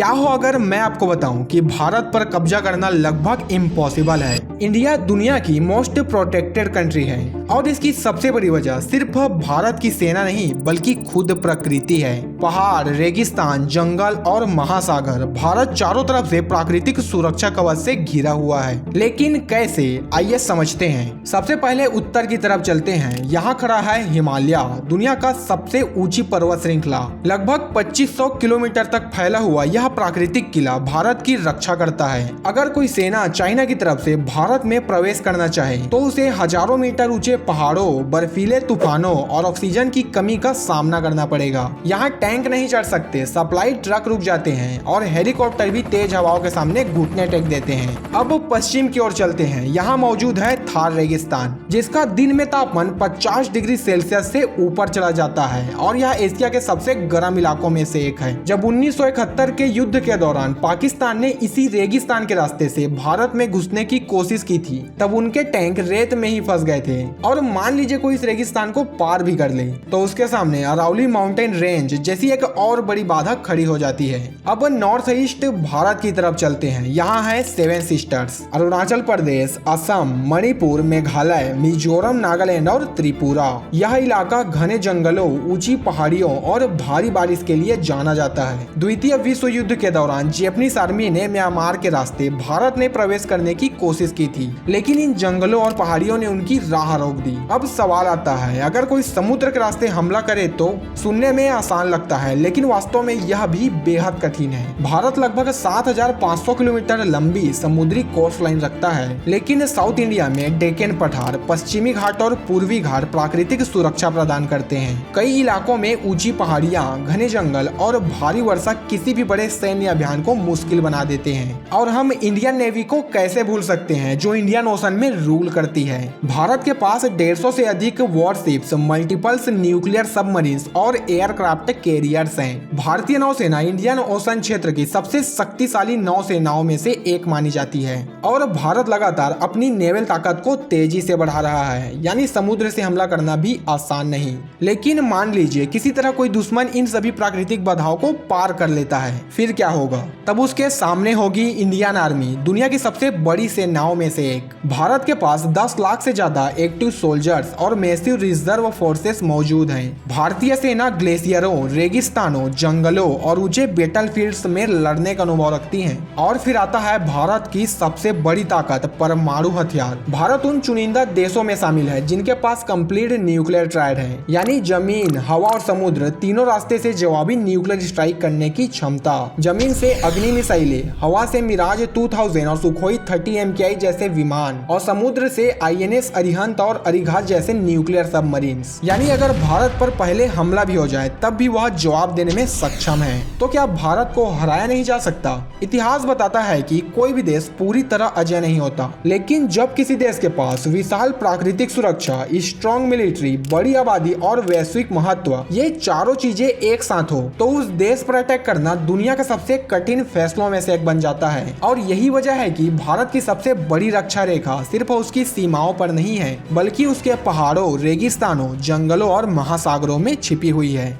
क्या हो अगर मैं आपको बताऊं कि भारत पर कब्जा करना लगभग इम्पॉसिबल है। इंडिया दुनिया की मोस्ट प्रोटेक्टेड कंट्री है और इसकी सबसे बड़ी वजह सिर्फ भारत की सेना नहीं बल्कि खुद प्रकृति है। पहाड़, रेगिस्तान, जंगल और महासागर, भारत चारों तरफ से प्राकृतिक सुरक्षा कवच से घिरा हुआ है। लेकिन कैसे, आइए समझते हैं। सबसे पहले उत्तर की तरफ चलते हैं। यहाँ खड़ा है हिमालय, दुनिया का सबसे ऊंची पर्वत श्रृंखला। लगभग 2500 किलोमीटर तक फैला हुआ यह प्राकृतिक किला भारत की रक्षा करता है। अगर कोई सेना चाइना की तरफ से भारत में प्रवेश करना चाहे तो उसे हजारों मीटर ऊंचे पहाड़ों, बर्फीले तूफानों और ऑक्सीजन की कमी का सामना करना पड़ेगा। यहाँ टैंक नहीं चढ़ सकते, सप्लाई ट्रक रुक जाते हैं और हेलीकॉप्टर भी तेज हवाओं के सामने घुटने टेक देते हैं। अब पश्चिम की ओर चलते हैं। यहाँ मौजूद है थार रेगिस्तान, जिसका दिन में तापमान 50 डिग्री सेल्सियस से ऊपर चला जाता है और यह एशिया के सबसे गर्म इलाकों में से एक है। जब 1971 के युद्ध के दौरान पाकिस्तान ने इसी रेगिस्तान के रास्ते से भारत में घुसने की कोशिश की थी, तब उनके टैंक रेत में ही फंस गए थे। और मान लीजिए कोई इस रेगिस्तान को पार भी कर ले तो उसके सामने अरावली माउंटेन रेंज जैसी एक और बड़ी बाधा खड़ी हो जाती है। अब नॉर्थ ईस्ट भारत की तरफ चलते हैं। यहाँ है सेवन सिस्टर्स, अरुणाचल प्रदेश, असम, मणिपुर, मेघालय, मिजोरम, नागालैंड और त्रिपुरा। यह इलाका घने जंगलों, ऊंची पहाड़ियों और भारी बारिश के लिए जाना जाता है। द्वितीय विश्व युद्ध के दौरान जापानीज आर्मी ने म्यांमार के रास्ते भारत में प्रवेश करने की कोशिश की थी, लेकिन इन जंगलों और पहाड़ियों ने उनकी राह रोक दी। अब सवाल आता है, अगर कोई समुद्र के रास्ते हमला करे तो सुनने में आसान लगता है, लेकिन वास्तव में यह भी बेहद कठिन है। भारत लगभग 7500 किलोमीटर लंबी समुद्री कोस्ट लाइन रखता है, लेकिन साउथ इंडिया में डेक्कन पठार, पश्चिमी घाट और पूर्वी घाट प्राकृतिक सुरक्षा प्रदान करते हैं। कई इलाकों में ऊंची पहाड़ियां, घने जंगल और भारी वर्षा किसी भी बड़े सैन्य अभियान को मुश्किल बना देते हैं। और हम इंडियन नेवी को कैसे भूल सकते हैं, जो इंडियन ओशन में रूल करती है। भारत के पास 150 से अधिक वॉरशिप्स, मल्टीपल्स न्यूक्लियर सबमरीन्स और एयरक्राफ्ट कैरियर्स हैं। भारतीय नौसेना इंडियन ओशन क्षेत्र की सबसे शक्तिशाली नौसेनाओं में से एक मानी जाती है और भारत लगातार अपनी नेवल ताकत को तेजी से बढ़ा रहा है, यानी समुद्र से हमला करना भी आसान नहीं। लेकिन मान लीजिए किसी तरह कोई दुश्मन इन सभी प्राकृतिक बाधाओं को पार कर लेता है, फिर क्या होगा? तब उसके सामने होगी इंडियन आर्मी, दुनिया की सबसे बड़ी सेनाओं में से एक। भारत के पास 10 लाख से ज्यादा एक्टिव सोल्जर्स और मैसिव रिजर्व फोर्सेस मौजूद हैं। भारतीय सेना ग्लेशियरों, रेगिस्तानों, जंगलों और ऊंचे बैटलफील्ड्स में लड़ने का अनुभव रखती है। और फिर आता है भारत की सबसे बड़ी ताकत, परमाणु हथियार। भारत उन चुनिंदा देशों में शामिल है जिनके पास कंप्लीट न्यूक्लियर ट्रायड है, यानी जमीन, हवा और समुद्र तीनों रास्ते से जवाबी न्यूक्लियर स्ट्राइक करने की क्षमता। जमीन से अग्नि मिसाइलें, हवा से मिराज 2000 और सुखोई 30 MKI जैसे विमान और समुद्र से INS अरिहंत और अरिघात जैसे न्यूक्लियर सबमरीन्स। यानी अगर भारत पर पहले हमला भी हो जाए तब भी वह जवाब देने में सक्षम है। तो क्या भारत को हराया नहीं जा सकता? इतिहास बताता है कि कोई भी देश पूरी तरह अजय नहीं होता, लेकिन जब किसी देश के पास विशाल प्राकृतिक सुरक्षा, स्ट्रॉन्ग मिलिट्री, बड़ी आबादी और वैश्विक महत्व, ये चारों चीजें एक साथ हो तो उस देश पर अटैक करना दुनिया का सबसे कठिन फैसलों में से एक बन जाता है। और यही वजह है कि भारत की सबसे बड़ी रक्षा रेखा सिर्फ उसकी सीमाओं पर नहीं है, बल्कि उसके पहाड़ों, रेगिस्तानों, जंगलों और महासागरों में छिपी हुई है।